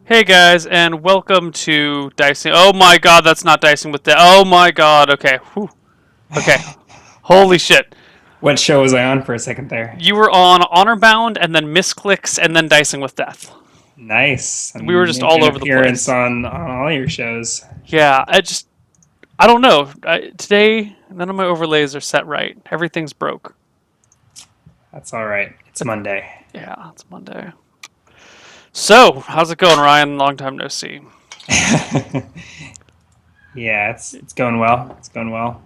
Hey guys, and welcome to Dicing. Oh my god, that's not Dicing with Death. Oh my god, okay. Whew. Okay. Holy shit. What show was I on for a second there? You were on Honor Bound, and then Misclicks, and then Dicing with Death. Nice. We were I'm just all making an over the appearance place. on all your shows. Yeah, I don't know. Today, none of my overlays are set right. Everything's broke. That's all right. It's Monday. Yeah, it's Monday. So, how's it going, Ryan? Long time no see. Yeah, it's going well. It's going well.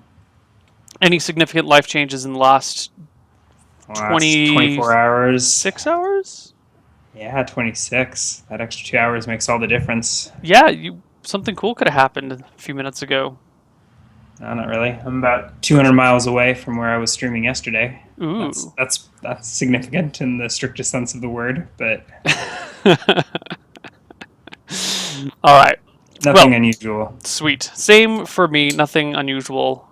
Any significant life changes in the last The last 24 26 hours. hours? Yeah, 26. That extra 2 hours makes all the difference. Yeah, something cool could have happened a few minutes ago. No, not really. I'm about 200 miles away from where I was streaming yesterday. That's Ooh. that's that's significant in the strictest sense of the word, but All right. Well, nothing unusual. sweet. Same for me. Nothing unusual.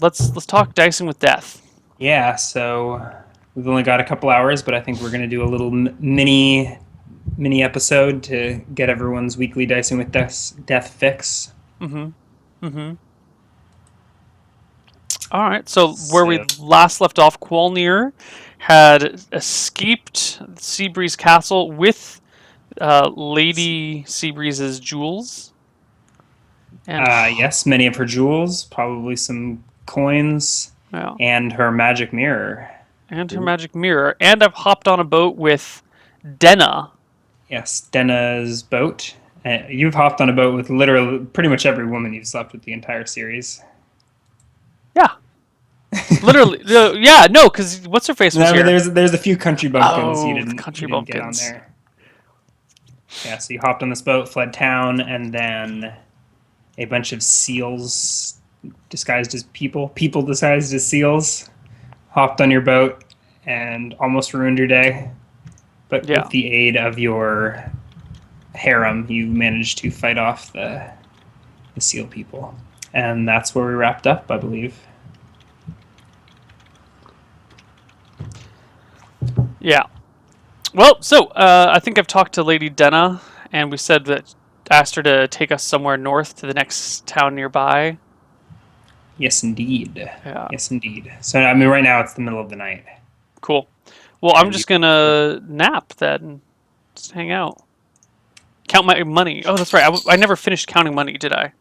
Let's talk dicing with death. Yeah, so we've only got a couple hours, but I think we're going to do a little mini episode to get everyone's weekly dicing with death fix. Mm-hmm. Mm-hmm. All right. So where we So last left off, Qualneer had escaped Seabreeze Castle with Lady Seabreeze's jewels, and yes, many of her jewels, probably some coins, yeah, and her magic mirror. and her magic mirror. And I've hopped on a boat with Denna. Yes, Denna's boat. You've hopped on a boat with literally pretty much every woman you've slept with the entire series. Yeah, literally. Yeah, no, because what's her face was No, but here. there's a few country bumpkins Oh, the country you didn't get on bumpkins. there. Yeah, so you hopped on this boat, fled town, and then a bunch of seals disguised as people disguised as seals, hopped on your boat and almost ruined your day. But Yeah. with the aid of your harem, you managed to fight off the seal people. And that's where we wrapped up, I believe. Yeah. Well, so I think I've talked to Lady Denna, and we said that asked her to take us somewhere north to the next town nearby. Yes, indeed. Yeah. Yes, indeed. So, I mean, right now it's the middle of the night. Cool. Well, I'm And just gonna nap then. Just hang out. Count my money. Oh, that's right. I never finished counting money, did I?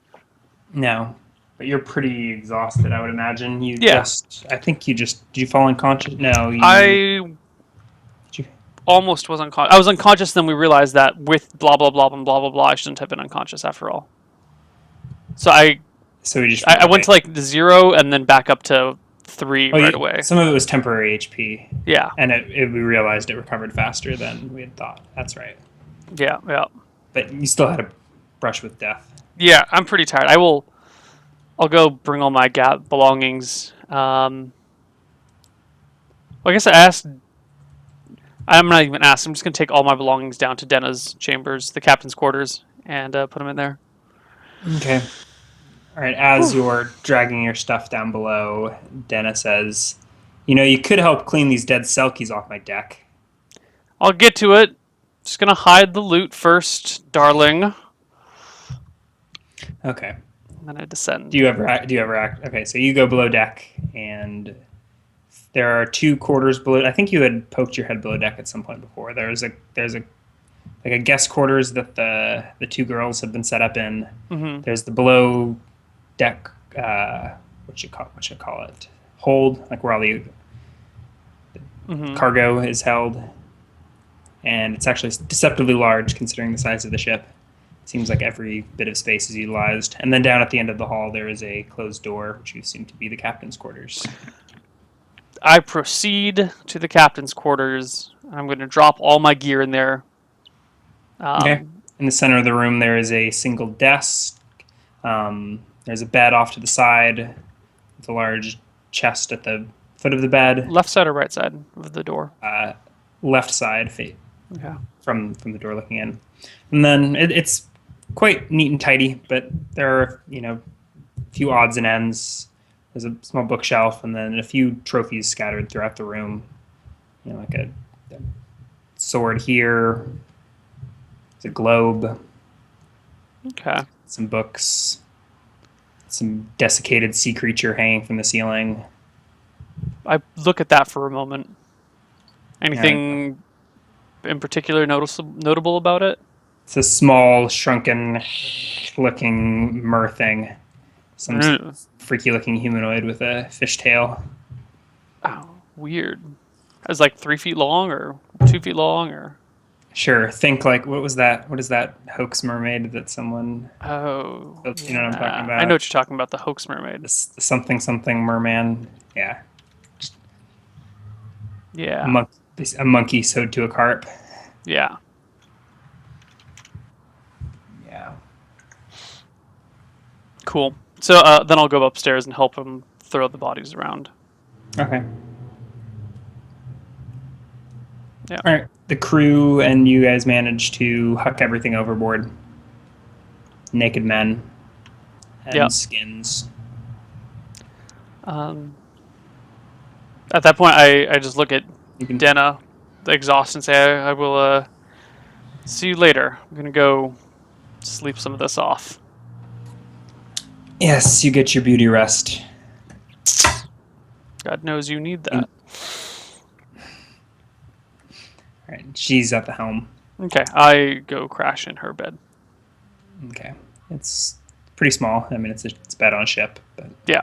No, but you're pretty exhausted, I would imagine. Yeah. I think did you fall unconscious? No, I did you, almost was unconscious. I was unconscious, then we realized that with blah blah blah and blah blah blah, I shouldn't have been unconscious after all. So so we just, I went okay. to like 0 and then back up to 3 Oh, right away. some of it was temporary HP, Yeah. and we realized it recovered faster than we had thought. That's right. Yeah. Yeah. But you still had a brush with death. Yeah. I'm pretty tired. I'll go bring all my belongings. Well, I guess I asked. I'm not even asked. I'm just gonna take all my belongings down to Denna's chambers, the captain's quarters, and put them in there. Okay. All right. As Whew. you're dragging your stuff down below, Dennis says, "You know, you could help clean these dead selkies off my deck." I'll get to it. Just gonna hide the loot first, darling. And Okay. then I descend. Do you ever act? Okay, so you go below deck, and there are two quarters below. I think you had poked your head below deck at some point before. There's a like a guest quarters that the two girls have been set up in. Mm-hmm. There's the below deck. What you call it? Hold, like where all the Mm-hmm. cargo is held, and it's actually deceptively large considering the size of the ship. Seems like every bit of space is utilized. And then down at the end of the hall, there is a closed door, which you assume to be the captain's quarters. I proceed to the captain's quarters. I'm gonna drop all my gear in there. Okay. Um, In the center of the room, there is a single desk. There's a bed off to the side with a large chest at the foot of the bed. left side or right side of the door? Uh, Left side Okay. from the door looking in. And then it's quite neat and tidy, but there are, a few odds and ends. There's a small bookshelf and then a few trophies scattered throughout the room. like a sword here. It's a globe, Okay. some books, some desiccated sea creature hanging from the ceiling. I look at that for a moment. Yeah, Anything in particular notable about it? it's a small, shrunken looking mer thing. Some Ugh. freaky looking humanoid with a fishtail. Oh, weird. It's like 3 feet long or 2 feet long or. Sure, think like what was that? What is that hoax mermaid that someone? Oh, You know what I'm talking yeah. I know about? what you're talking about, the hoax mermaid. This something something merman. Yeah, a, Yeah. mon- a monkey sewed to a carp. Yeah. Yeah. Cool. So then I'll go upstairs and help him throw the bodies around. Okay. Yeah. All right. The crew and you guys managed to huck everything overboard. Naked men Yeah. and skins. Um, at that point, I just look at You can. Denna, the exhaust, and say, I will see you later. I'm going to go sleep some of this off. Yes, you get your beauty rest. God knows you need All that. right. She's at the helm. Okay, I go crash in her bed. Okay. It's pretty small. I mean, it's a bed on a ship, but Yeah.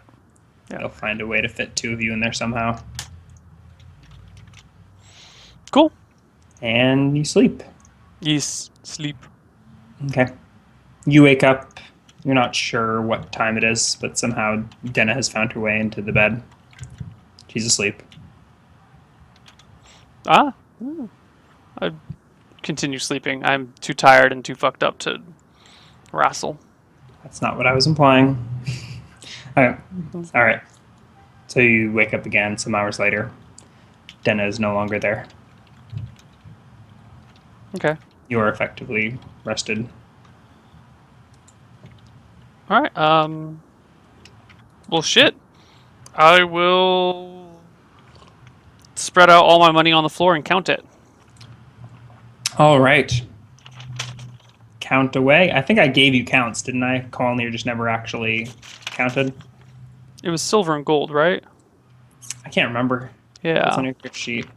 Yeah. they'll find a way to fit two of you in there somehow. Cool. And you sleep. Yes, sleep. Okay. You wake up. You're not sure what time it is, but somehow Denna has found her way into the bed. She's asleep. Ah, I continue sleeping. I'm too tired and too fucked up to wrestle. That's not what I was implying. All right. All right. So you wake up again some hours later. Denna is no longer there. Okay. You are effectively rested. All right. Well, shit. I will spread out all my money on the floor and count it. All right. Count away. I think I gave you counts, didn't I? Qualneer just never actually counted. It was silver and gold, right? I can't remember. What's Yeah. on your character sheet?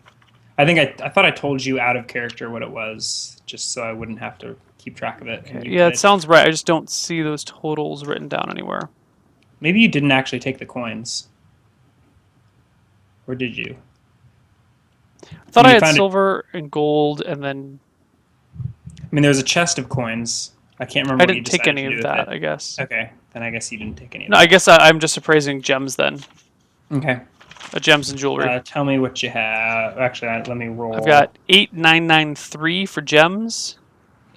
I think I thought I told you out of character what it was, just so I wouldn't have to keep track of it. And you Yeah, it did. sounds right. I just don't see those totals written down anywhere. Maybe you didn't actually take the coins, or did you? I thought And I you had found it. silver and gold, and then I mean, there was a chest of coins. I can't remember I what you didn't take decided any to do of with that, it. I guess. Okay, then I guess you didn't take any of No, I that. guess I'm just appraising gems then. Okay. Gems and jewelry. Tell me what you have. Actually, let me roll. I've got 8993 for gems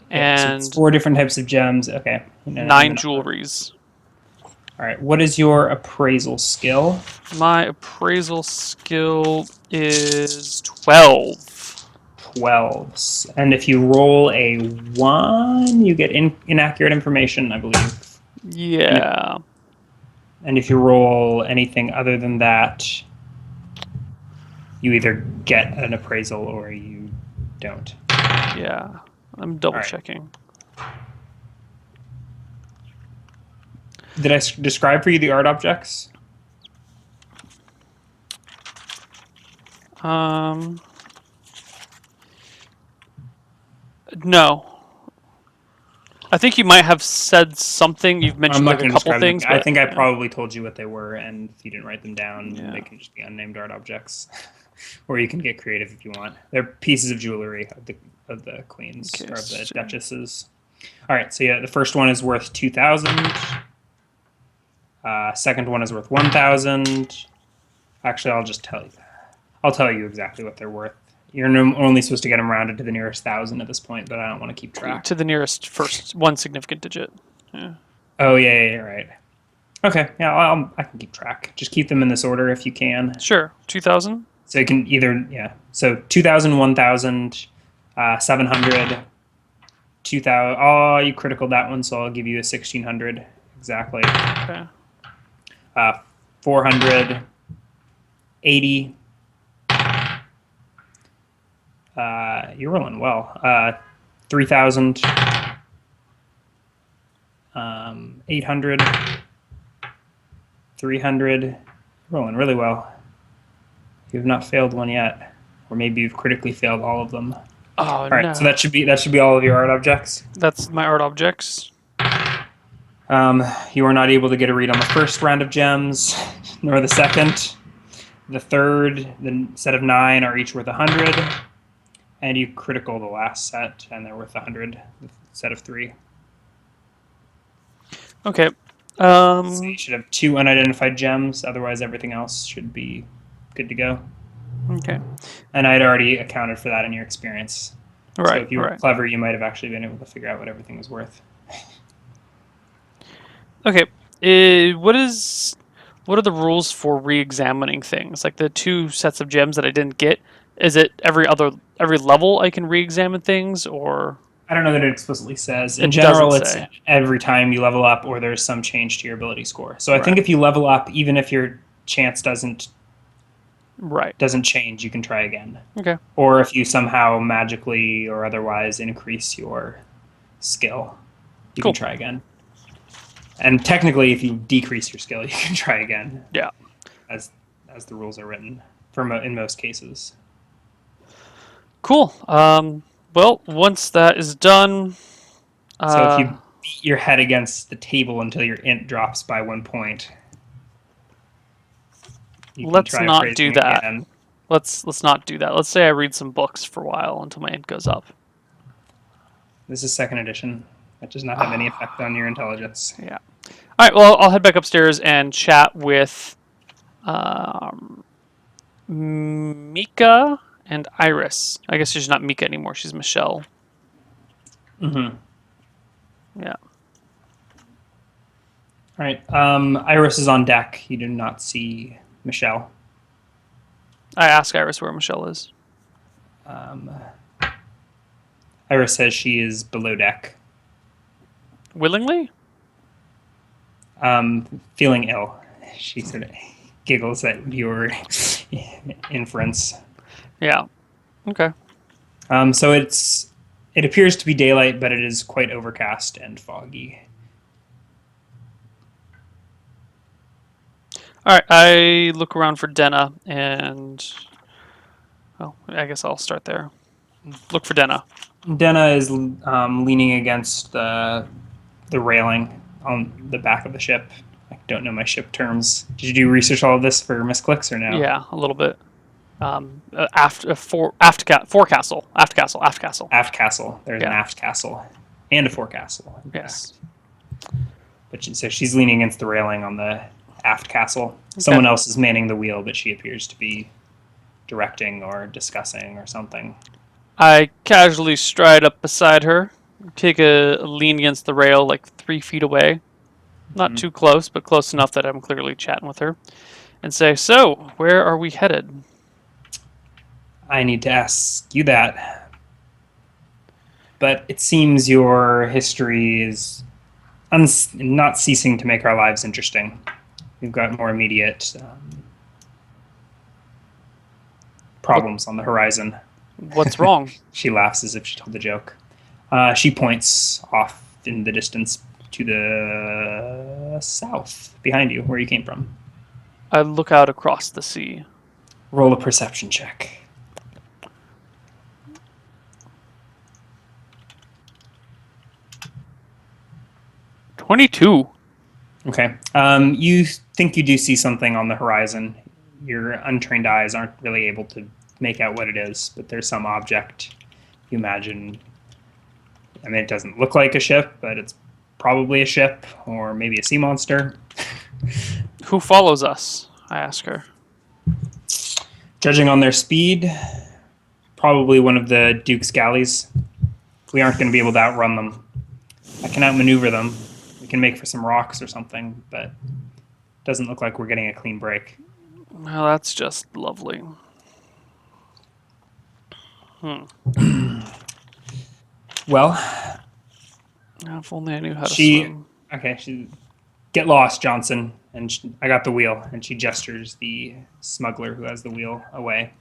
Okay, so it's and 4 different types of gems. Okay. And 9 then, jewelries. all right. What is your appraisal skill? My appraisal skill is 12. 12s. And if you roll a 1, you get inaccurate information, I believe. Yeah. And if you roll anything other than that, you either get an appraisal or you don't. Yeah. I'm double right. checking. Did I describe for you the art objects? No. I think you might have said something. You've I'm mentioned not like a going to couple describe things, them. I but think I yeah. probably told you what they were, and if you didn't write them down, Yeah. they can just be unnamed art objects. Or you can get creative if you want. They're pieces of jewelry of the queens Okay, or of the so- duchesses. All right, so yeah, the first one is worth 2,000. Second one is worth 1,000. Actually, I'll just tell you. I'll tell you exactly what they're worth. You're only supposed to get them rounded to the nearest 1,000 at this point, but I don't want to keep track. To the nearest first one significant digit. Yeah. Oh yeah, right. Okay, yeah, I can keep track. Just keep them in this order if you can. Sure. 2,000? So you can either, yeah. So 2,000, 1,000, 700, 2,000. Oh, you critical that one, so I'll give you a 1,600 exactly. Okay. 400, 80, You're rolling well. 3,000, 800, 300. Rolling really well. You have not failed one yet, or maybe you've critically failed all of them. Oh All right, no. so that should be all of your art objects. That's my art objects. You are not able to get a read on the first round of gems, nor the second. The third, the set of 9 are each worth 100, and you critical the last set, and they're worth 100. The set of 3. Okay. So you should have 2 unidentified gems. Otherwise, everything else should be good to go. Okay. And I'd already accounted for that in your experience. Right. So if you were right. clever, you might have actually been able to figure out what everything was worth. Okay. What are the rules for re-examining things? Like the 2 sets of gems that I didn't get. Is it every level I can re-examine things, or I don't know that it explicitly says. In it doesn't general, it's say? every time you level up or there's some change to your ability score. So I think Right. if you level up, even if your chance doesn't Right. change, you can try again. Okay. Or if you somehow magically or otherwise increase your skill, you Cool. can try again. And technically, if you decrease your skill, you can try again. Yeah. As the rules are written in most cases. Cool. Well, once that is done, So if you beat your head against the table until your int drops by 1 point, you let's can try not appraising do that. again. Let's not do that. Let's say I read some books for a while until my int goes up. This is 2nd edition. That does not have any effect on your intelligence. Yeah. All right. Well, I'll head back upstairs and chat with Mika and Iris. I guess she's not Mika anymore. She's Michelle. Mm-hmm. Yeah. All right. Iris is on deck. You do not see Michelle. I ask Iris where Michelle is. Iris says she is below deck, Willingly? feeling ill. She sort of giggles at your inference. Yeah. Okay. So it appears to be daylight, but it is quite overcast and foggy. All right. I look around for Denna and. Oh, I guess I'll start there. Look for Denna. Denna is leaning against the railing on the back of the ship. I don't know my ship terms. Did you do research all of this for misclicks or no? Yeah, a little bit. Forecastle. Aft castle. Aft castle. There's an Yeah. aft castle and a forecastle. in Yes. fact. But so she's leaning against the railing on the aft castle. Someone else is manning the wheel, but she appears to be directing or discussing or something. I casually stride up beside her, take a lean against the rail like 3 feet away. Not too close, but close enough that I'm clearly chatting with her. And say, so, where are we headed? I need to ask you that. But it seems your history is not ceasing to make our lives interesting. We've got more immediate problems on the horizon. What's wrong? She laughs as if she told the joke. She points off in the distance to the south, behind you, where you came from. I look out across the sea. Roll a perception check. "22." Okay. You think you do see something on the horizon. Your untrained eyes aren't really able to make out what it is, but there's some object you imagine. I mean, it doesn't look like a ship, but it's probably a ship or maybe a sea monster. Who follows us? I ask her. Judging on their speed, probably one of the Duke's galleys. We aren't going to be able to outrun them. I can outmaneuver them. We can make for some rocks or something, but it doesn't look like we're getting a clean break. Well, that's just lovely. Well, If only I knew how to swim. she get lost, Johnson, and I got the wheel, and she gestures the smuggler who has the wheel away.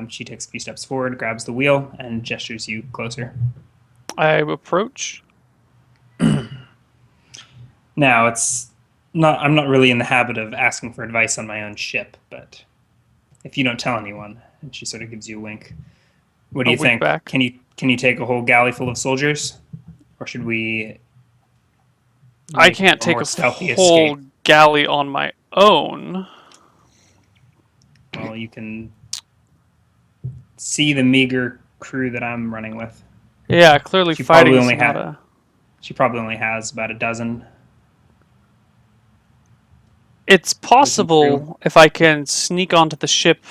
She takes a few steps forward, grabs the wheel, and gestures you closer. I approach. Now, it's not. I'm not really in the habit of asking for advice on my own ship, but if you don't tell anyone, and she sort of gives you a wink. What do A you wink think? back. Can you take a whole galley full of soldiers, or should we I make can't a take more a stealthy whole escape? galley on my own. Well, you can see the meager crew that I'm running with. Yeah, clearly She probably fighting is only not ha- a. she probably only has about a dozen It's crew. possible if I can sneak onto the ship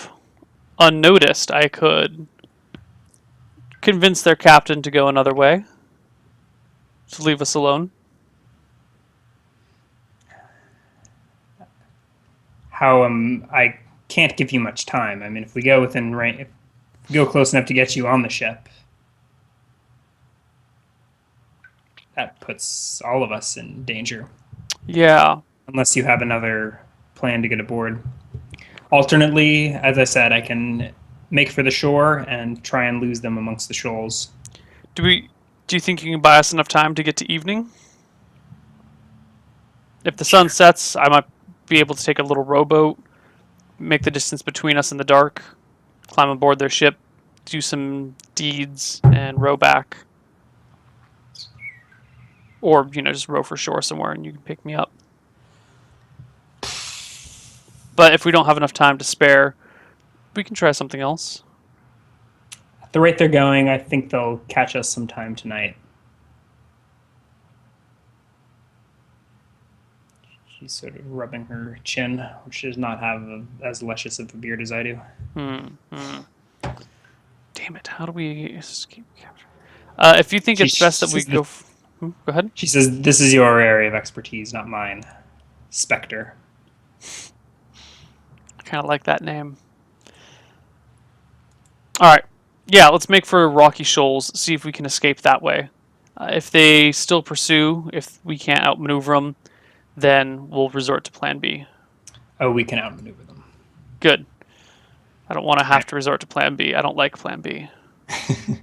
unnoticed, I could convince their captain to go another way. To leave us alone. How I can't give you much time. I mean, if we go within range, if we go close enough to get you on the ship, that puts all of us in danger. Yeah. Unless you have another plan to get aboard. Alternately, as I said, I can make for the shore and try and lose them amongst the shoals. Do we? Do you think you can buy us enough time to get to evening? If the sun Sure. sets, I might be able to take a little rowboat, make the distance between us in the dark, climb aboard their ship, do some deeds, and row back. Or, just row for shore somewhere and you can pick me up. But if we don't have enough time to spare, we can try something else. At the rate they're going, I think they'll catch us sometime tonight. She's sort of rubbing her chin, which does not have as luscious of a beard as I do. Damn it! How do we escape capture? If you think She, it's best she that we says go, that, go ahead. she says this is your area of expertise, not mine. Spectre. I kind of like that name. All right, yeah, let's make for Rocky Shoals. See if we can escape that way. If they still pursue, if we can't outmaneuver them, then we'll resort to Plan B. Oh, we can outmaneuver them. Good. I don't want to have Okay. to resort to Plan B. I don't like Plan B. I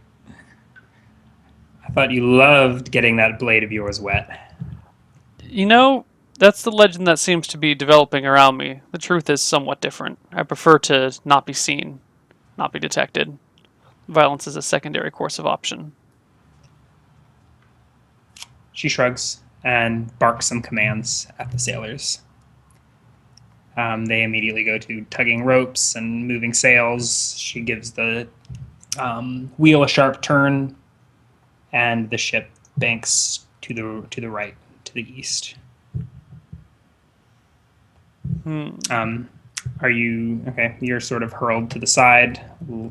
thought you loved getting that blade of yours wet. That's the legend that seems to be developing around me. The truth is somewhat different. I prefer to not be seen, not be detected. Violence is a secondary course of option. She shrugs and barks some commands at the sailors. They immediately go to tugging ropes and moving sails. She gives the wheel a sharp turn, and the ship banks to the right, to the east. Are you okay? You're sort of hurled to the side,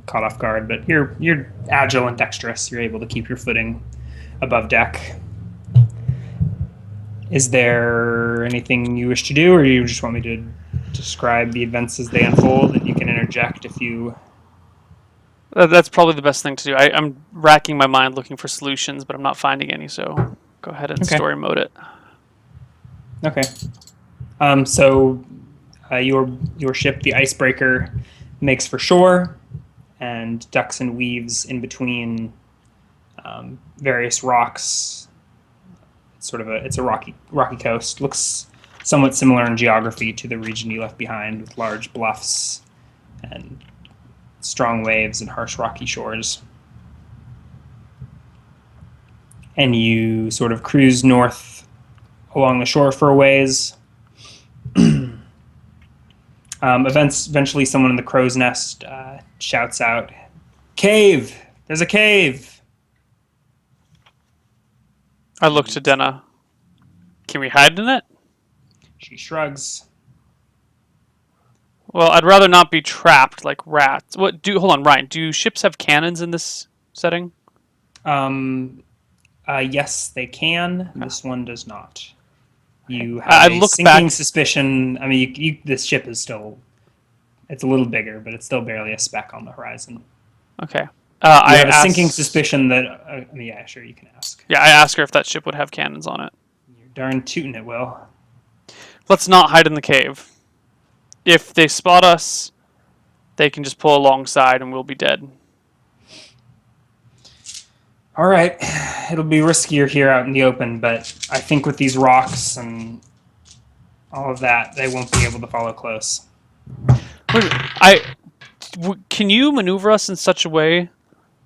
caught off guard, but you're agile and dexterous. You're able to keep your footing above deck. Is there anything you wish to do, or you just want me to describe the events as they unfold, and you can interject if you... That's probably the best thing to do. I'm racking my mind looking for solutions, but I'm not finding any, so go ahead and Okay. story mode it. Okay. So your ship, the Icebreaker, makes for shore and ducks and weaves in between various rocks. It's a rocky coast. Looks somewhat similar in geography to the region you left behind, with large bluffs and strong waves and harsh rocky shores. And you sort of cruise north along the shore for a ways. Eventually, someone in the crow's nest shouts out, "Cave! There's a cave!" I look to Denna. Can we hide in it? She shrugs. Well, I'd rather not be trapped like rats. Hold on, Ryan. Do ships have cannons in this setting? Yes, they can. Okay. This one does not. You I have a look sinking back. suspicion. I mean, this ship is still... It's a little bigger, but it's still barely a speck on the horizon. Okay. You I have a asked, sinking suspicion that... yeah, sure, you can ask. Yeah, I asked her if that ship would have cannons on it. You're darn tootin' it will. Let's not hide in the cave. If they spot us, they can just pull alongside and we'll be dead. All right, it'll be riskier here out in the open, but I think with these rocks and all of that, they won't be able to follow close. Can you maneuver us in such a way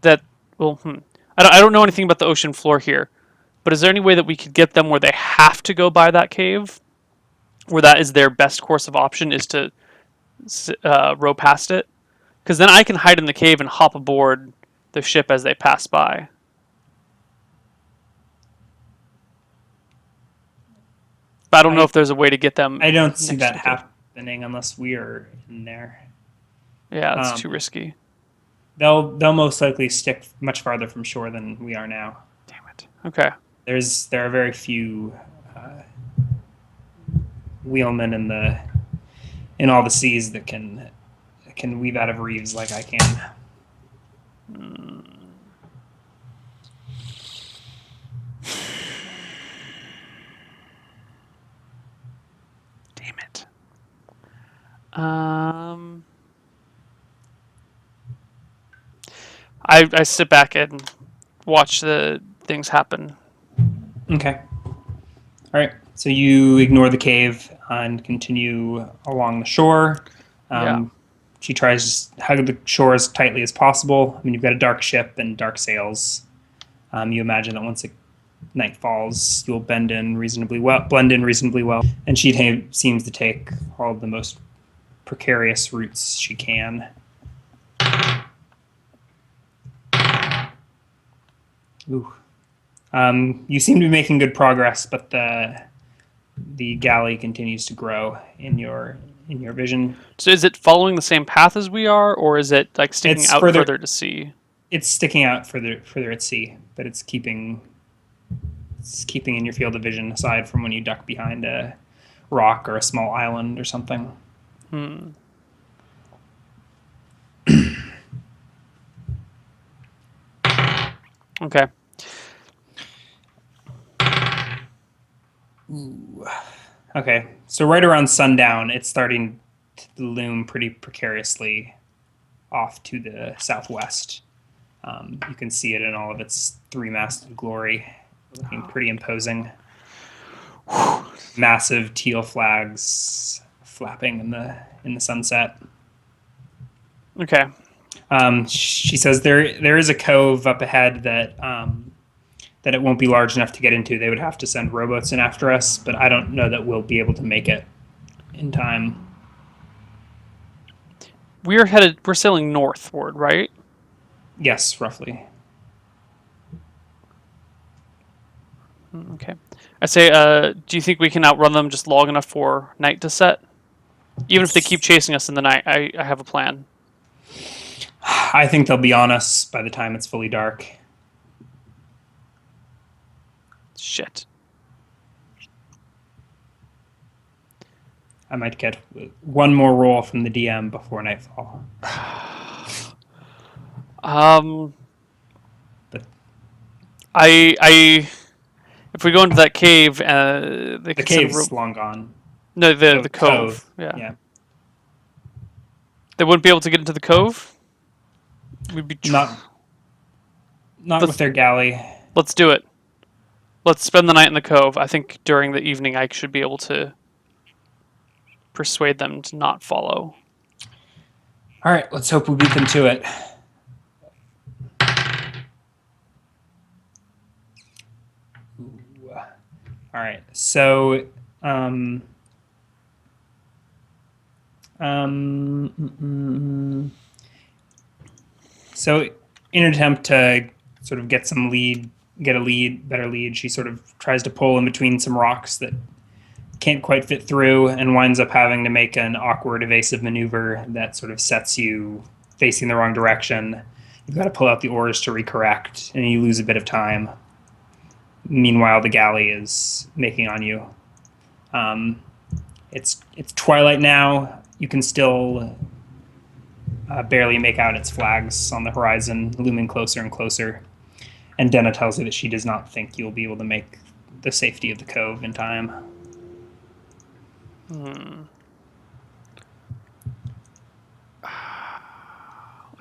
that, well, I don't know anything about the ocean floor here, but is there any way that we could get them where they have to go by that cave, where that is their best course of option is to row past it? Because then I can hide in the cave and hop aboard the ship as they pass by. But I don't know if there's a way to get them. I don't see that happening unless we are in there. Yeah, it's too risky. They'll most likely stick much farther from shore than we are now. Damn it. Okay. There are very few wheelmen in all the seas that can weave out of reefs like I can. Damn it. I sit back and watch the things happen. Okay. All right. So you ignore the cave and continue along the shore. Yeah. She tries to hug the shore as tightly as possible. I mean, you've got a dark ship and dark sails. You imagine that once night falls, you'll blend in reasonably well. And she seems to take all of the most precarious routes she can. Ooh. You seem to be making good progress, but the galley continues to grow in your vision. So is it following the same path as we are, or is it like sticking out further to sea? It's sticking out further at sea, but it's keeping in your field of vision aside from when you duck behind a rock or a small island or something. Okay. Ooh. Okay, so right around sundown, it's starting to loom pretty precariously off to the southwest. You can see it in all of its three-masted glory, looking pretty imposing. Massive teal flags flapping in the sunset. Okay. She says there is a cove up ahead that it won't be large enough to get into. They would have to send rowboats in after us, but I don't know that we'll be able to make it in time. We're sailing northward, right? Yes, roughly. Okay. I say, do you think we can outrun them just long enough for night to set? Even if they keep chasing us in the night, I have a plan. I think they'll be on us by the time it's fully dark. Shit. I might get one more roll from the DM before nightfall. But if we go into that cave, the cave's long gone. No, the cove. Yeah. They wouldn't be able to get into the cove. We'd be not with their galley. Let's do it. Let's spend the night in the cove. I think during the evening I should be able to persuade them to not follow. All right, let's hope we beat them to it. Ooh. All right, so so in an attempt to sort of get a better lead, she sort of tries to pull in between some rocks that can't quite fit through and winds up having to make an awkward evasive maneuver that sort of sets you facing the wrong direction. You've got to pull out the oars to recorrect, and you lose a bit of time. Meanwhile, the galley is making on you. It's twilight now. You can still barely make out its flags on the horizon, looming closer and closer. And Denna tells you that she does not think you'll be able to make the safety of the cove in time.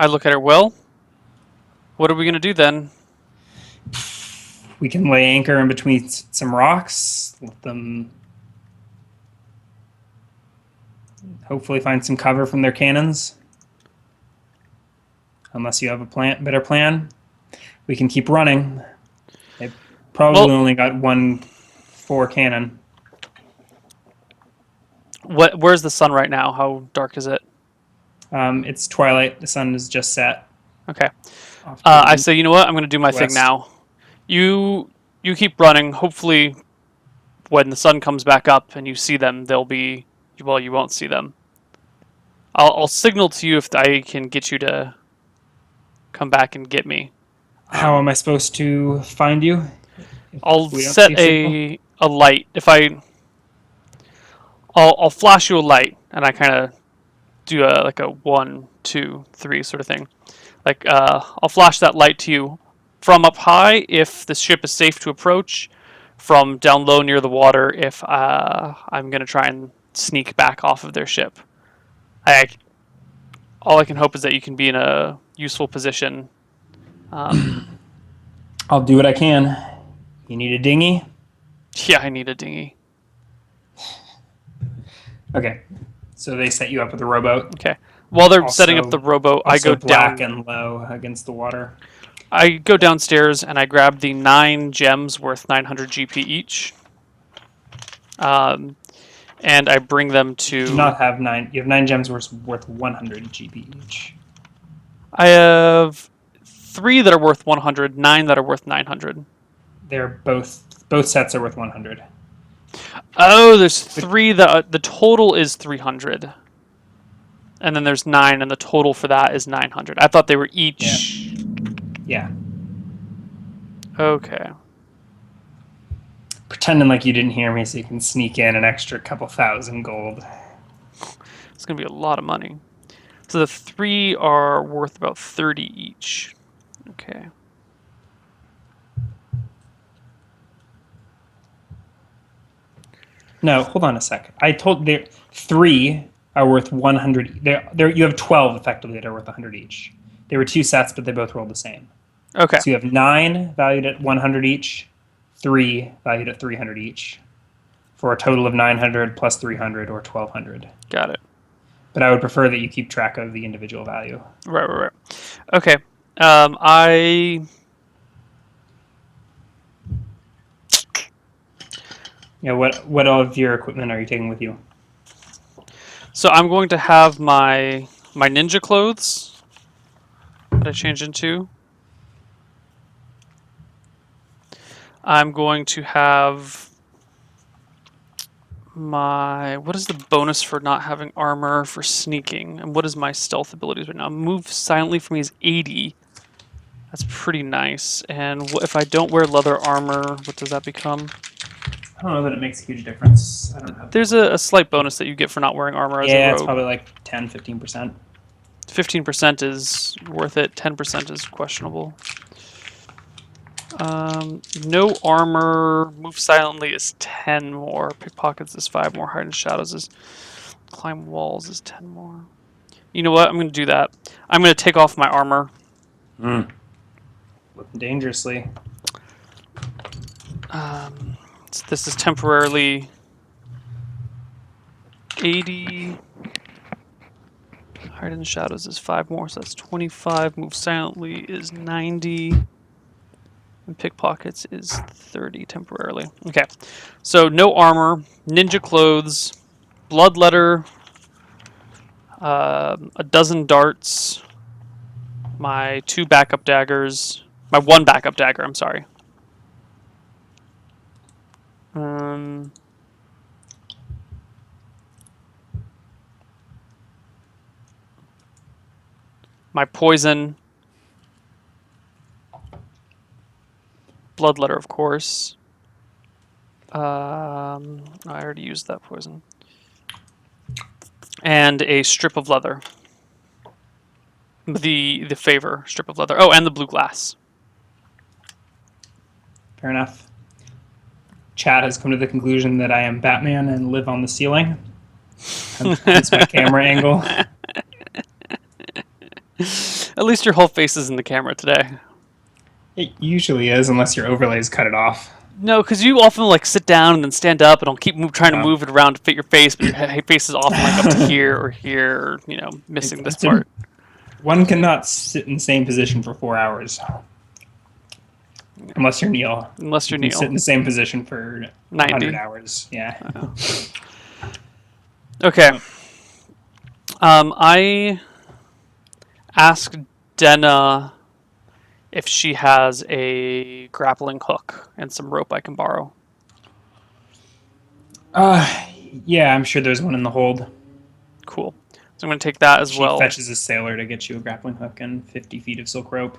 I look at her. Well, what are we gonna do then? We can lay anchor in between some rocks, let them hopefully find some cover from their cannons. Unless you have a better plan, we can keep running. They probably Well, only got 1-4 cannon. Where's the sun right now? How dark is it? It's twilight. The sun is just set. Okay. Off to I the say, you know what? I'm gonna do my thing west. now. You keep running. Hopefully, when the sun comes back up and you see them, they'll be well. You won't see them. I'll signal to you if I can get you to come back and get me. How am I supposed to find you? I'll We don't set see signal. a light. I'll flash you a light, and I kind of do like a 1, 2, 3 sort of thing. Like I'll flash that light to you from up high if the ship is safe to approach. From down low near the water if I'm gonna try and sneak back off of their ship. I all I can hope is that you can be in a useful position. I'll do what I can. You need a dinghy? Yeah, I need a dinghy. Okay. So they set you up with a rowboat. Okay. While they're Also- setting up the rowboat, I Also go black down. and low against the water. I go downstairs and I grab the 9 gems worth 900 GP each. And I bring them to. You do not have 9. You have 9 gems worth 100 GP each. I have 3 that are worth 100, 9 that are worth 900. They're both sets are worth 100. Oh, there's 3 that the total is 300. And then there's 9 and the total for that is 900. I thought they were each. Yeah. Okay. Pretending like you didn't hear me so you can sneak in an extra couple thousand gold. It's going to be a lot of money. So the 3 are worth about 30 each. Okay. No, hold on a sec. I told there 3 are worth 100. There you have 12 effectively that are worth 100 each. There were 2 sets, but they both rolled the same. Okay. So you have 9 valued at 100 each, 3 valued at 300 each, for a total of 900 plus 300 or 1200. Got it. But I would prefer that you keep track of the individual value. Right. Okay. I Yeah. What of your equipment are you taking with you? So I'm going to have my ninja clothes that I change into. I'm going to have what is the bonus for not having armor for sneaking, and what is my stealth abilities right now? Move silently for me is 80. That's pretty nice. And if I don't wear leather armor, what does that become? I don't know that it makes a huge difference. I don't have. There's a slight bonus that you get for not wearing armor as a Yeah, rogue. it's probably like 10, 15%. 15% is worth it. 10% is questionable. No armor. Move silently is 10 more. Pickpockets is 5 more. Hide in shadows is. Climb walls is 10 more. You know what? I'm going to do that. I'm going to take off my armor. Looking dangerously. So this is temporarily 80. Hide in the shadows is 5 more, so that's 25. Move silently is 90. And pickpockets is 30 temporarily. Okay, so no armor, ninja clothes, bloodletter, a dozen darts, my 2 backup daggers, my 1 backup dagger, I'm sorry. My poison, bloodletter, of course. I already used that poison. And a strip of leather. The favor strip of leather. Oh, and the blue glass. Fair enough. Chat has come to the conclusion that I am Batman and live on the ceiling. Hence my camera angle. At least your whole face is in the camera today. It usually is, unless your overlays cut it off. No, because you often like sit down and then stand up, and I'll keep trying to No. move it around to fit your face, but your face is often like up to here or here, or missing this part. One cannot sit in the same position for 4 hours. Unless you're Neil. Unless you're You can Neil. sit in the same position for 90. 100 hours. Yeah. Okay. I asked Denna if she has a grappling hook and some rope I can borrow. Yeah, I'm sure there's one in the hold. Cool. So I'm going to take that as She well. fetches a sailor to get you a grappling hook and 50 feet of silk rope.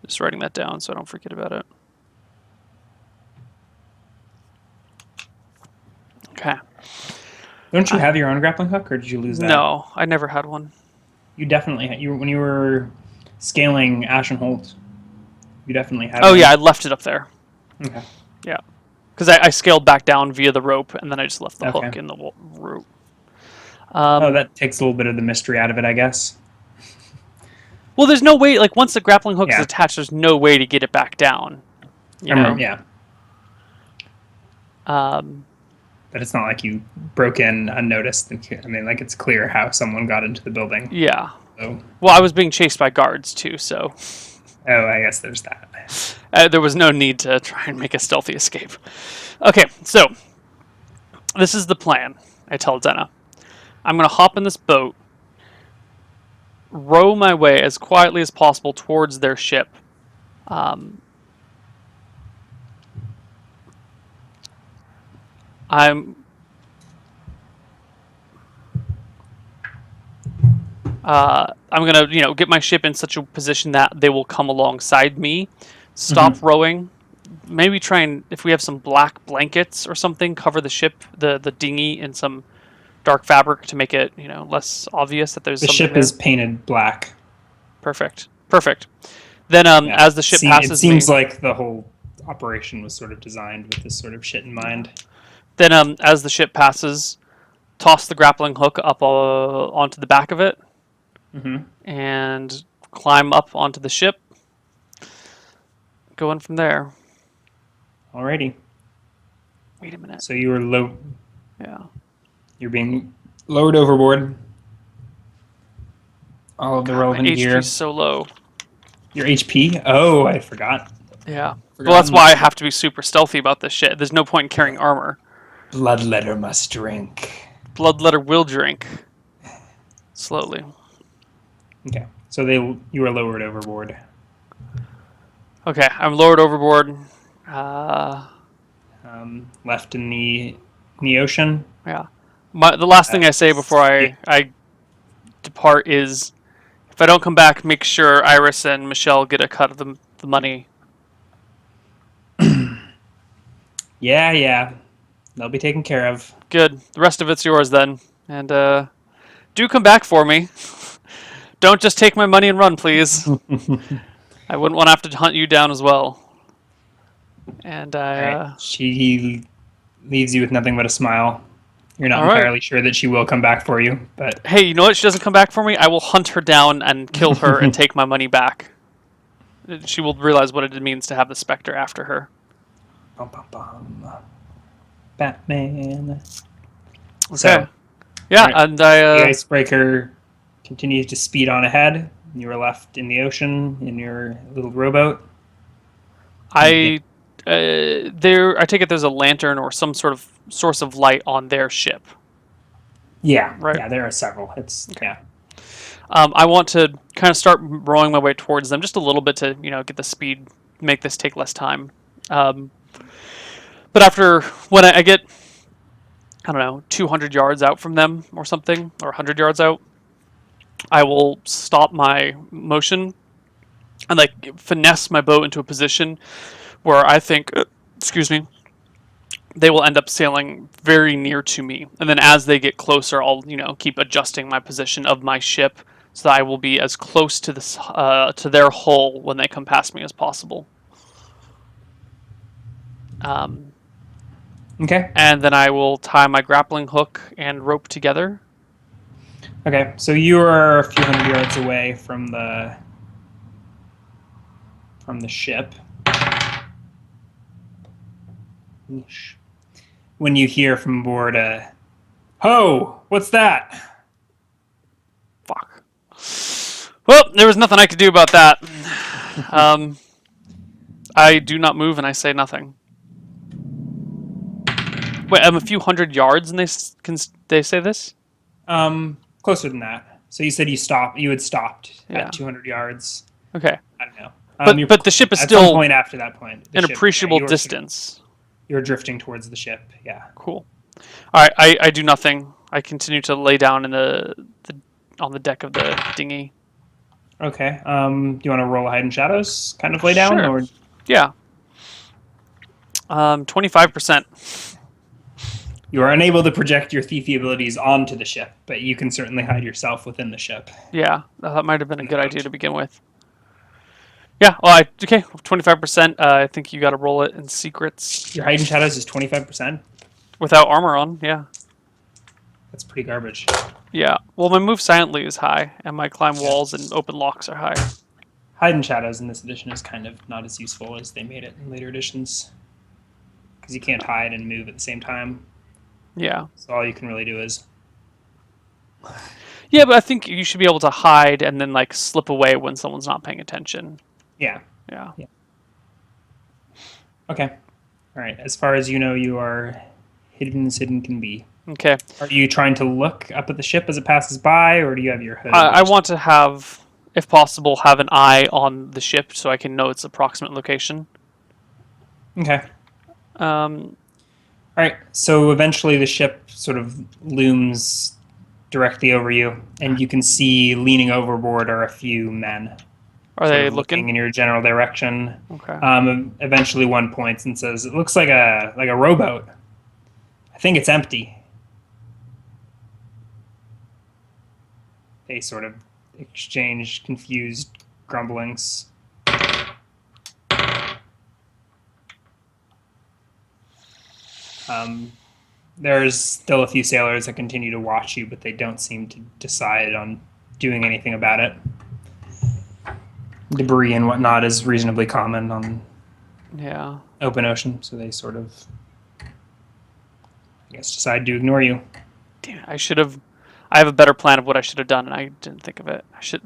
Just writing that down so I don't forget about it. Okay. Don't you have your own grappling hook, or did you lose that? No, I never had one. You definitely had. When you were scaling Ashenholt, you definitely had. Oh one. yeah, I left it up there. Okay. Yeah, because I scaled back down via the rope, and then I just left the Okay. hook in the rope. Oh, that takes a little bit of the mystery out of it, I guess. Well, there's no way. Like once the grappling hook is Yeah. attached, there's no way to get it back down. I remember, yeah. But it's not like you broke in unnoticed. I mean, like it's clear how someone got into the building. Yeah. So, Well, I was being chased by guards too, so oh, I guess there's that. there was no need to try and make a stealthy escape. Okay, so this is the plan. I tell Denna, I'm going to hop in this boat, row my way as quietly as possible towards their ship. I'm gonna, get my ship in such a position that they will come alongside me, stop rowing, maybe try and, if we have some black blankets or something, cover the ship, the dinghy in some dark fabric to make it, less obvious that there's The something ship there. is painted black. Perfect. Then, Yeah. as the ship passes it seems me, like the whole operation was sort of designed with this sort of shit in mind. then, as the ship passes, toss the grappling hook up onto the back of it, and climb up onto the ship. Go in from there. Alrighty. Wait a minute. So you were low. Yeah. You're being lowered overboard. All of the My relevant gear. HP's so low. Your HP? Oh, I forgot. Yeah. Well, that's why I have to be super stealthy about this shit. There's no point in carrying armor. Bloodletter must drink. Bloodletter will drink. Slowly. Okay. So you were lowered overboard. Okay, I'm lowered overboard. Left in the ocean. Yeah. The last thing I say before I depart is, if I don't come back, make sure Iris and Michelle get a cut of the money. Yeah. They'll be taken care of. Good. The rest of it's yours then. And do come back for me. Don't just take my money and run, please. I wouldn't want to have to hunt you down as well. And Right. She leaves you with nothing but a smile. You're not All right. entirely sure that she will come back for you, but hey, you know what? She doesn't come back for me. I will hunt her down and kill her and take my money back. She will realize what it means to have the Spectre after her. bum, bum, bum. Batman. Okay. So, Yeah, right. and the I icebreaker continues to speed on ahead. You are left in the ocean in your little rowboat. I take it there's a lantern or some sort of source of light on their ship. Yeah, Right. Yeah, there are several. Yeah. I want to kind of start rowing my way towards them just a little bit to get the speed, make this take less time. But after when I get, I don't know, 200 yards out from them or something, or 100 yards out, I will stop my motion and finesse my boat into a position where I think, excuse me, they will end up sailing very near to me. And then as they get closer, I'll keep adjusting my position of my ship so that I will be as close to this to their hull when they come past me as possible. Okay. and then I will tie my grappling hook and rope together. Okay. So you are a few hundred yards away from the ship. When you hear from aboard, "Ho! What's that?" Fuck. Well, there was nothing I could do about that. Um, I do not move and I say nothing. Wait, I'm a few hundred yards and can they say this? Closer than that. So you said you had stopped Yeah. at 200 yards. Okay. I don't know. But the ship is At some still point after that point, the an ship, yeah, appreciable distance. you're drifting towards the ship. Yeah. Cool. All right, I do nothing. I continue to lay down in the on the deck of the dinghy. Okay. Do you want to roll a hide and shadows? Kind of lay down, Sure. or Yeah. 25%. you are unable to project your thiefy abilities onto the ship, but you can certainly hide yourself within the ship. Yeah, that might have been a good idea to begin with. Yeah. Well, okay. 25%. I think you got to roll it in secrets Your hide and shadows is 25%. without armor on. Yeah. That's pretty garbage. Yeah. Well, my move silently is high, and my climb Yeah. walls and open locks are high. Hide and shadows in this edition is kind of not as useful as they made it in later editions, because you can't hide and move at the same time. Yeah. So all you can really do is Yeah, but I think you should be able to hide and then like slip away when someone's not paying attention. yeah. Yeah. Okay. All right. As far as you know, you are hidden as hidden can be. Okay. Are you trying to look up at the ship as it passes by, or do you have your hood? I want to have, if possible, have an eye on the ship so I can know its approximate location. Okay. Um, All right. So eventually, the ship sort of looms directly over you, and you can see leaning overboard are a few men. are Sort they of looking looking? in your general direction. Okay. Eventually, one points and says, "It looks like a rowboat. I think it's empty." They sort of exchange confused grumblings. There's still a few sailors that continue to watch you, but they don't seem to decide on doing anything about it. Debris and whatnot is reasonably common on Yeah. open ocean, so they sort of, I guess, decide to ignore you. Damn it, I should have. I have a better plan of what I should have done, and I didn't think of it. I should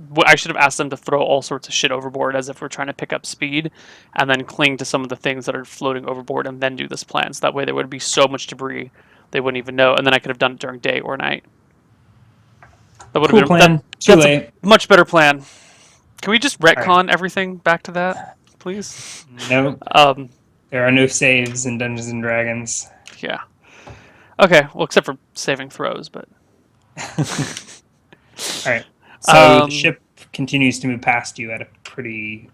have asked them to throw all sorts of shit overboard as if we're trying to pick up speed, and then cling to some of the things that are floating overboard, and then do this plan. So that way, there would be so much debris they wouldn't even know, and then I could have done it during day or night. That would have Cool been plan. Too that's late. a much better plan. Can we just retcon All right. everything back to that, please? No, Um, there are no saves in Dungeons and Dragons. yeah. Okay. Well, except for saving throws, but All right. So Um, the ship continues to move past you at a pretty.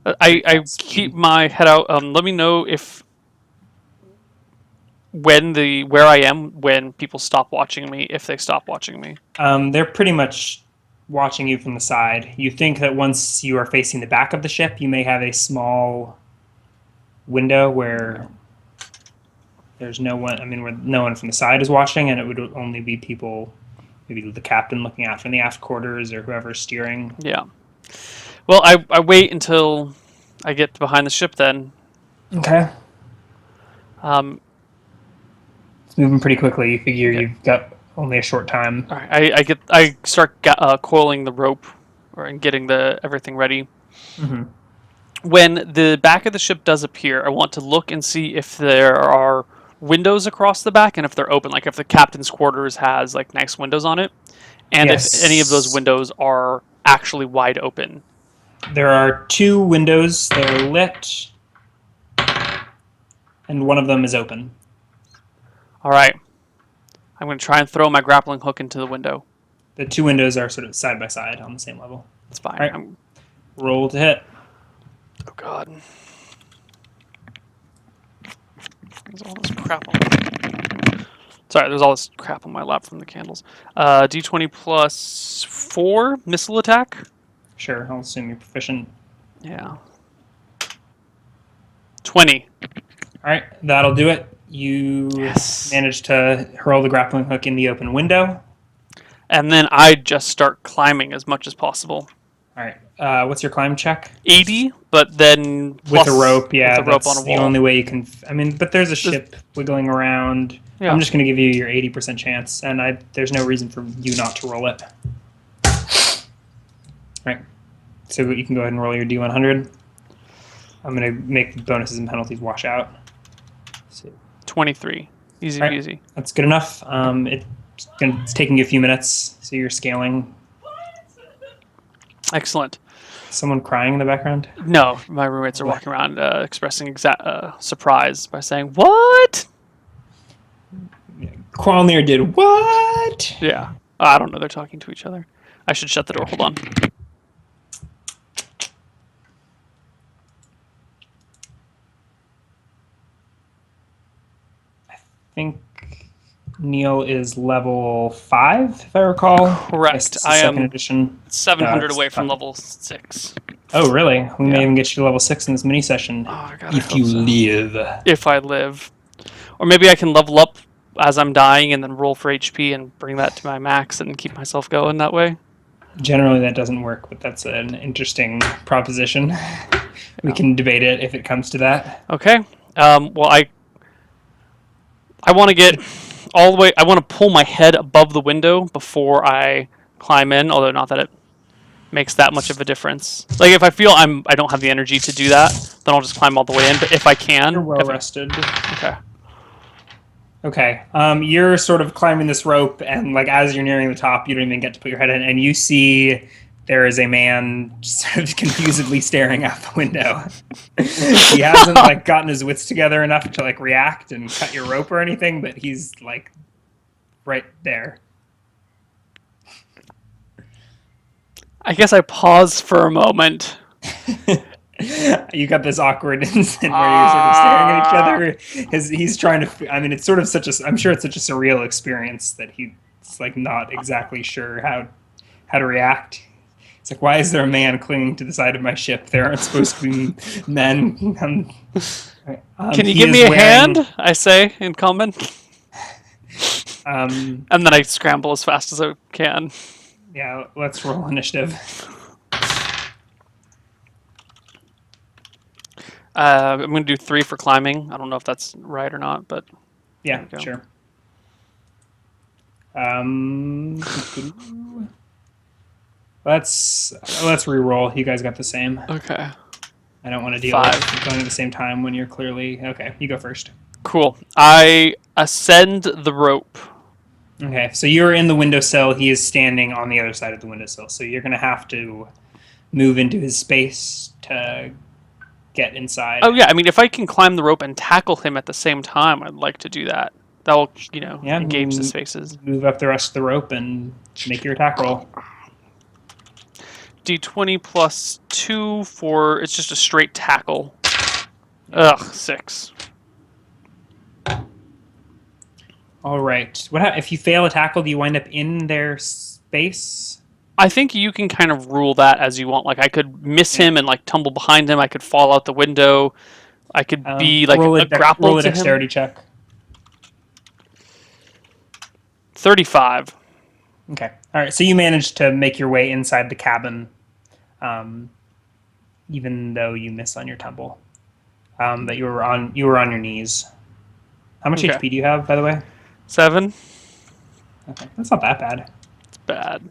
I keep my head out. Let me know if where I am when people stop watching me, if they stop watching me. They're pretty much watching you from the side. You think that once you are facing the back of the ship, you may have a small window where there's no one. I mean, where no one from the side is watching, and it would only be people, maybe the captain looking out from the aft quarters or whoever's steering. Yeah. Well, I wait until I get behind the ship then. Okay. Um, It's moving pretty quickly. You figure Okay. you've got only a short time. all right, I start coiling the rope, and getting the everything ready. Mm-hmm. When the back of the ship does appear, I want to look and see if there are windows across the back and if they're open. Like if the captain's quarters has like nice windows on it, and if any of those windows are actually wide open. There are two windows. They're lit, and one of them is open. All right, I'm going to try and throw my grappling hook into the window. The two windows are sort of side by side on the same level. It's fine. All right. Roll to hit. Oh god. There's all this crap on. Sorry, there's all this crap on my lap from the candles. D20 plus 4 missile attack. Sure, I'll assume you're proficient. Yeah. 20. All right, that'll do it. You Yes. managed to hurl the grappling hook in the open window. And then I just start climbing as much as possible. All right. What's your climb check? 80, but then With a plus rope, with yeah, a rope on that's a the wall. only way you can. I mean, but there's a There's- ship wiggling around. Yeah. I'm just going to give you your 80% chance, and there's no reason for you not to roll it. All right. So you can go ahead and roll your D100. I'm going to make the bonuses and penalties wash out. So, 23. Easy All right. peasy. that's good enough. It's taking you a few minutes, so you're scaling. Excellent. Someone crying in the background? No, my roommates are walking around expressing surprise by saying, "What?" Qualneer did what? Yeah. I don't know. They're talking to each other. I should shut the door. Hold on. I think Neil is level 5, if I recall. Correct. Yes, this is I am second edition. 700 it's away from fine. level 6. Oh, really? We may Yeah. even get you to level 6 in this mini session. Oh, I gotta If hope you so. live. If I live. Or maybe I can level up as I'm dying and then roll for HP and bring that to my max and keep myself going that way. Generally, that doesn't work, but that's an interesting proposition. We can debate it if it comes to that. Okay. Well, I want to get all the way. I want to pull my head above the window before I climb in. Although not that it makes that much of a difference. Like if I feel I don't have the energy to do that, then I'll just climb all the way in. But if I can, You're well rested. Okay. Okay. You're sort of climbing this rope, and like as you're nearing the top, you don't even get to put your head in, and you see there is a man sort of confusedly staring out the window. He hasn't like gotten his wits together enough to like react and cut your rope or anything, but he's like right there. I guess I pause for a moment. You got this awkward instant where you're sort of staring at each other. He's trying to. I mean, it's sort of such a. I'm sure it's such a surreal experience that he's like not exactly sure how to react. It's like, why is there a man clinging to the side of my ship? There aren't supposed to be men. Can you give me a hand? I say in common. And then I scramble as fast as I can. Yeah, let's roll initiative. I'm going to do 3 for climbing. I don't know if that's right or not, but Yeah, go. sure. Let's re-roll. You guys got the same. okay. I don't want to deal 5. with going at the same time when you're clearly okay. You go first. Cool. I ascend the rope. Okay, so you're in the windowsill. He is standing on the other side of the windowsill. So you're gonna have to move into his space to get inside. Oh yeah, I mean if I can climb the rope and tackle him at the same time, I'd like to do that. That will, Yeah, engage the spaces. Move up the rest of the rope and make your attack roll. D20 plus 2 for it's just a straight tackle. Ugh, 6. All right. If you fail a tackle? Do you wind up in their space? I think you can kind of rule that as you want. Like I could miss him and like tumble behind him. I could fall out the window. I could be like roll a grapple roll a to dexterity him. check. 35. Okay. All right. So you managed to make your way inside the cabin, even though you missed on your tumble. But you were on your knees. How much Okay. HP do you have, by the way? 7. Okay, that's not that bad. It's bad.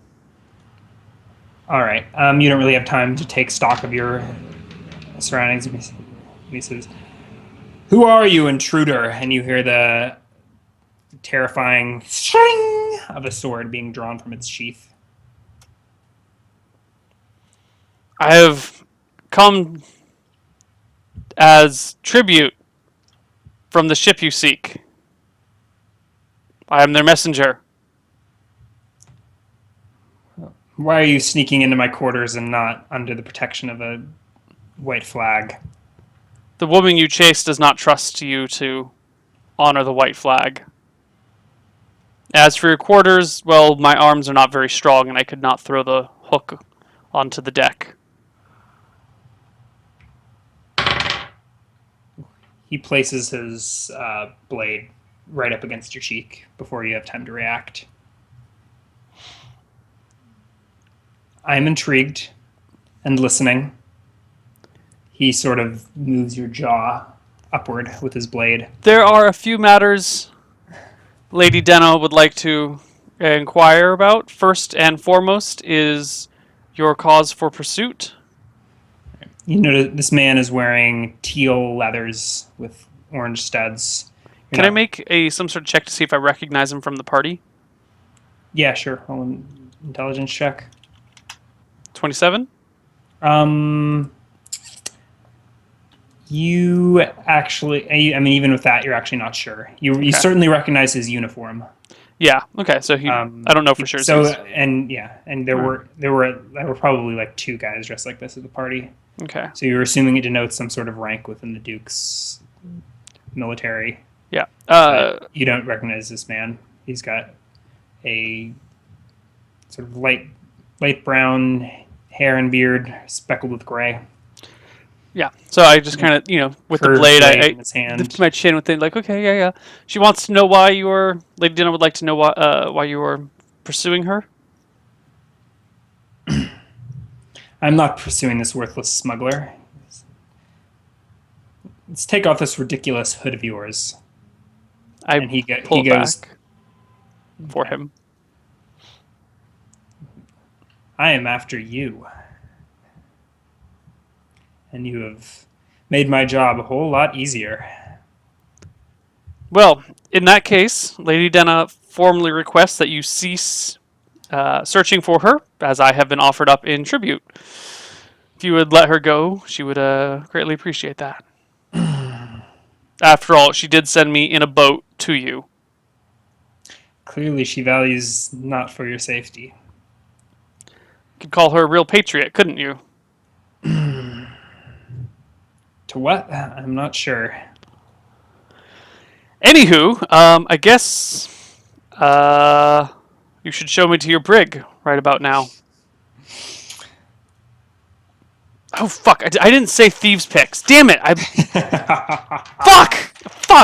All right. You don't really have time to take stock of your surroundings. He says, "Who are you, intruder?" And you hear the terrifying shing of a sword being drawn from its sheath. I have come as tribute from the ship you seek. I am their messenger. Why are you sneaking into my quarters and not under the protection of a white flag? The woman you chase does not trust you to honor the white flag. As for your quarters, well, my arms are not very strong and I could not throw the hook onto the deck. He places his blade right up against your cheek before you have time to react. I'm intrigued and listening. He sort of moves your jaw upward with his blade. There are a few matters Lady Denna would like to inquire about. First and foremost is your cause for pursuit. You know, this man is wearing teal leathers with orange studs. Can I make some sort of check to see if I recognize him from the party? Yeah, sure. Roll an intelligence check. 27? You actually, I mean, even with that, you're actually not sure. You certainly recognize his uniform. Yeah. Okay. So I don't know for sure. So and there were probably like 2 guys dressed like this at the party. Okay. So you're assuming it denotes some sort of rank within the Duke's military. Yeah. You don't recognize this man. He's got a sort of light brown hair and beard speckled with gray. Yeah. So I just kind of, with the blade, I in his hand. lift my chin with it, like, okay, yeah. She wants to know why Lady Dinah would like to know why you were pursuing her. I'm not pursuing this worthless smuggler. Let's take off this ridiculous hood of yours. And he goes back for him. I am after you. And you have made my job a whole lot easier. Well, in that case, Lady Denna formally requests that you cease searching for her, as I have been offered up in tribute. If you would let her go, she would greatly appreciate that. After all, she did send me in a boat to you. Clearly, she values not for your safety. You could call her a real patriot, couldn't you? To what? I'm not sure. Anywho, I guess you should show me to your brig right about now. Oh, fuck. I didn't say thieves' picks. Damn it. Fuck!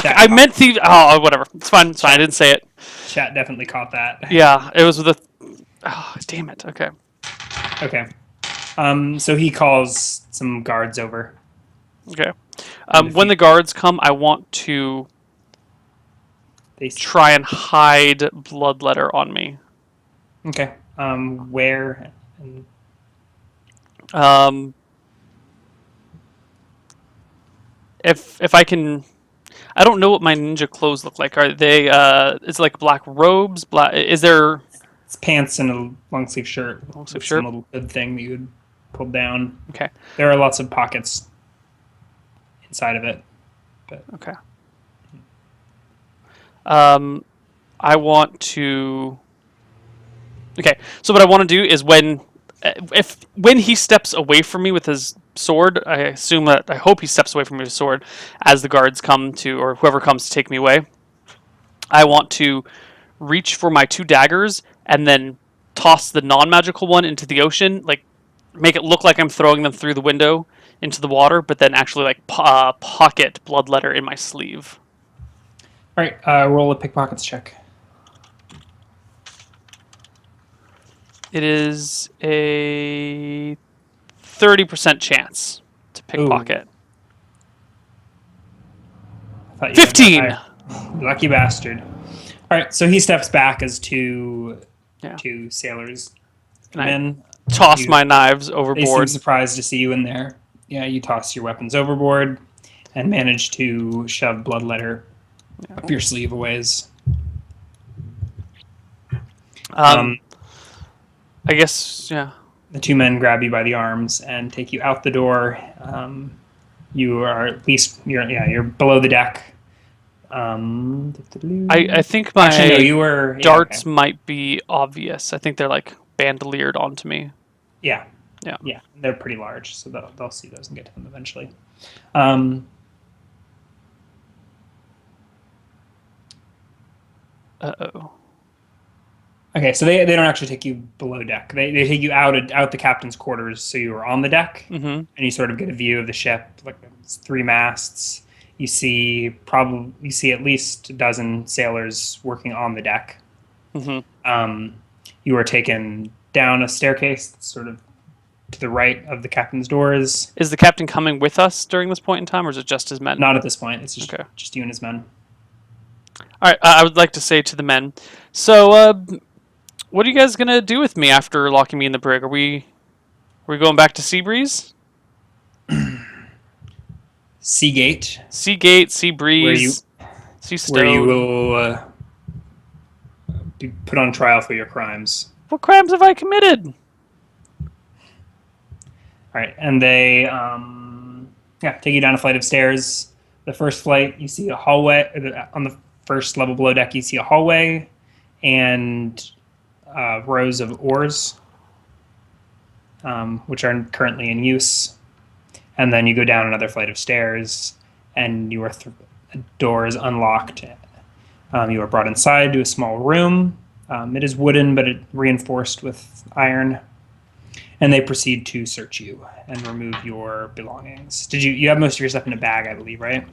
Chat I meant thieves. Oh, whatever. It's fine. I didn't say it. Chat definitely caught that. Yeah, it was with a... Oh, damn it. Okay. Okay. So he calls some guards over. Okay. When the guards come, I want to try and hide Bloodletter on me. Okay. Where? If I can, I don't know what my ninja clothes look like. Are they? Is it like black robes? Is there? It's pants and a long sleeve shirt. Long sleeve shirt. Some little hood thing that you would pull down. Okay. There are lots of pockets inside of it. But. Okay. I want to. Okay, so what I want to do is when he steps away from me with his sword, I hope he steps away from me with his sword as the guards come to, or whoever comes to take me away. I want to reach for my 2 daggers and then toss the non-magical one into the ocean, like make it look like I'm throwing them through the window into the water, but then actually like pocket Bloodletter in my sleeve. All right, roll a pickpockets check. It is a 30% chance to pickpocket. 15! Lucky bastard. All right, so he steps back as two sailors come in. Toss my knives overboard. They seem surprised to see you in there. Yeah, you toss your weapons overboard and manage to shove Bloodletter up your sleeve a ways. I guess, yeah. The 2 men grab you by the arms and take you out the door. You are at least you're below the deck. I think my darts might be obvious. I think they're like bandoliered onto me. Yeah. They're pretty large, so they'll see those and get to them eventually. Uh-oh. Okay, so they don't actually take you below deck. They take you out the captain's quarters, so you are on the deck, and you sort of get a view of the ship. Like it's 3 masts. you see at least a dozen sailors working on the deck. Hmm. You are taken down a staircase that's sort of to the right of the captain's doors. Is the captain coming with us during this point in time, or is it just his men? Not at this point. It's Okay. just you and his men. All right. I would like to say to the men. So, what are you guys gonna do with me after locking me in the brig? Are we going back to Seabreeze? Seagate, Seagate, Seabreeze, Sea where you Stone. will be put on trial for your crimes. What crimes have I committed? All right, and they take you down a flight of stairs. The first flight, you see a hallway. On the first level below deck, you see a hallway and rows of oars, which are currently in use. And then you go down another flight of stairs, and your door is unlocked. You are brought inside to a small room. It is wooden, but it reinforced with iron. And they proceed to search you and remove your belongings. You have most of your stuff in a bag, I believe, right?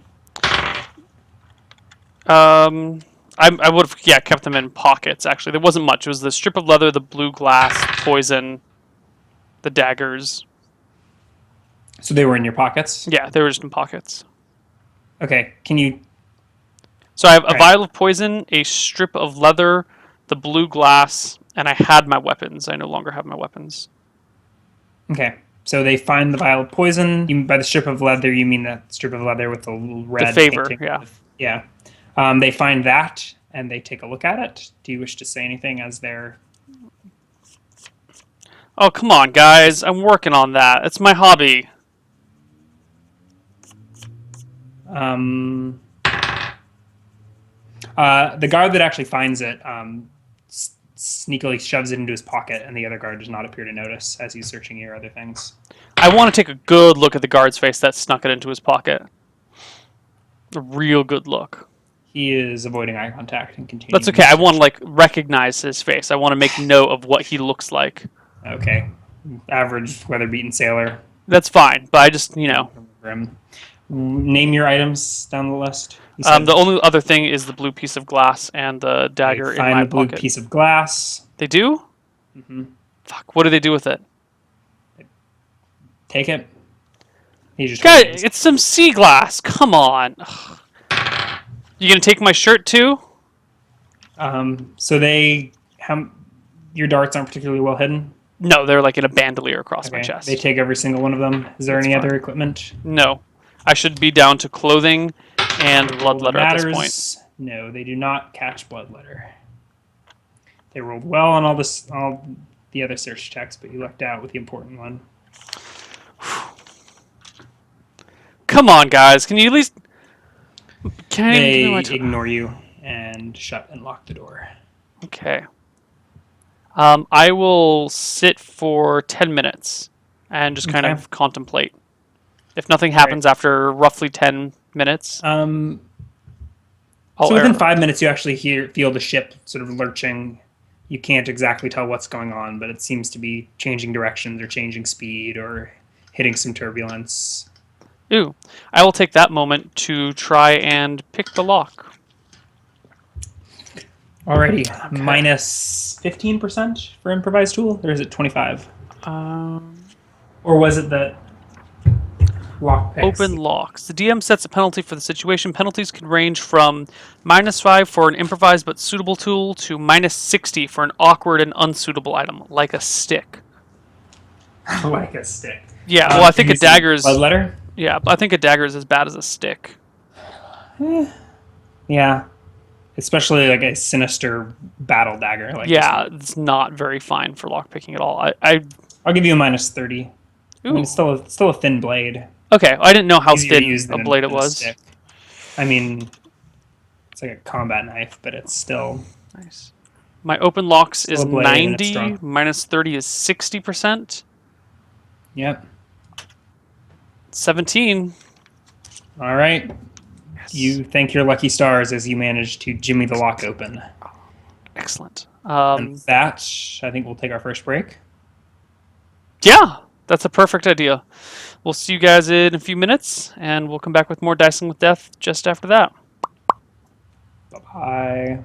I would have kept them in pockets. Actually, there wasn't much. It was the strip of leather, the blue glass, poison, the daggers. So they were in your pockets? Yeah, they were just in pockets. Okay, can you... So I have a Right. vial of poison, a strip of leather, the blue glass, and I had my weapons. I no longer have my weapons. Okay, so they find the vial of poison. By the strip of leather, you mean that strip of leather with the little red favor, painting? yeah. Yeah. They find that, and they take a look at it. Do you wish to say anything as they're... Oh, come on, guys. I'm working on that. It's my hobby. The guard that actually finds it sneakily shoves it into his pocket, and the other guard does not appear to notice as he's searching your other things. I want to take a good look at the guard's face that snuck it into his pocket. A real good look. He is avoiding eye contact and continuing. That's okay. I want to recognize his face. I want to make note of what he looks like. Okay. Average weather-beaten sailor. That's fine, but I just Grim. Name your items down the list. The only other thing is the blue piece of glass and the dagger in my find the blue pocket. piece of glass. They do? Mm-hmm. Fuck. What do they do with it? Take it. He just Guys, it's some sea glass. Come on. Ugh. You gonna take my shirt too? So your darts aren't particularly well hidden. No, they're like in a bandolier across my Okay. chest. They take every single one of them. Is there That's any fine. other equipment? No. I should be down to clothing and bloodletter at this point. No, they do not catch bloodletter. They rolled well on all the other search checks, but you lucked out with the important one. Come on, guys. Can you at least... Can I They even do my ignore you and shut and lock the door. Okay. I will sit for 10 minutes and just kind Okay. of contemplate. If nothing happens after roughly 10 minutes, So I'll within air. 5 minutes, you actually feel the ship sort of lurching. You can't exactly tell what's going on, but it seems to be changing directions or changing speed or hitting some turbulence. Ooh. I will take that moment to try and pick the lock. Alrighty, minus 15% for improvised tool, or is it 25? Or was it that lock picks? Open locks. The DM sets a penalty for the situation. Penalties can range from -5 for an improvised but suitable tool to -60 for an awkward and unsuitable item, like a stick. Like a stick. Yeah, well, I think a Can you see dagger is... bloodletter? Yeah, but I think a dagger is as bad as a stick. Yeah. Especially like a sinister battle dagger. Like Yeah, it's not very fine for lockpicking at all. I'll give you a minus 30. I Ooh. mean, it's still a thin blade. Okay, I didn't know how Easier to thin use a than blade it than was. stick. I mean, it's like a combat knife, but it's still... Nice. My open locks is Still a blade and it's 90, strong. minus 30 is 60%. Yep. 17. All right. Yes. You thank your lucky stars as you manage to jimmy the lock open. Excellent. And that, I think we'll take our first break. Yeah, that's a perfect idea. we'll see you guys in a few minutes, and we'll come back with more Dicing with Death just after that. Bye-bye.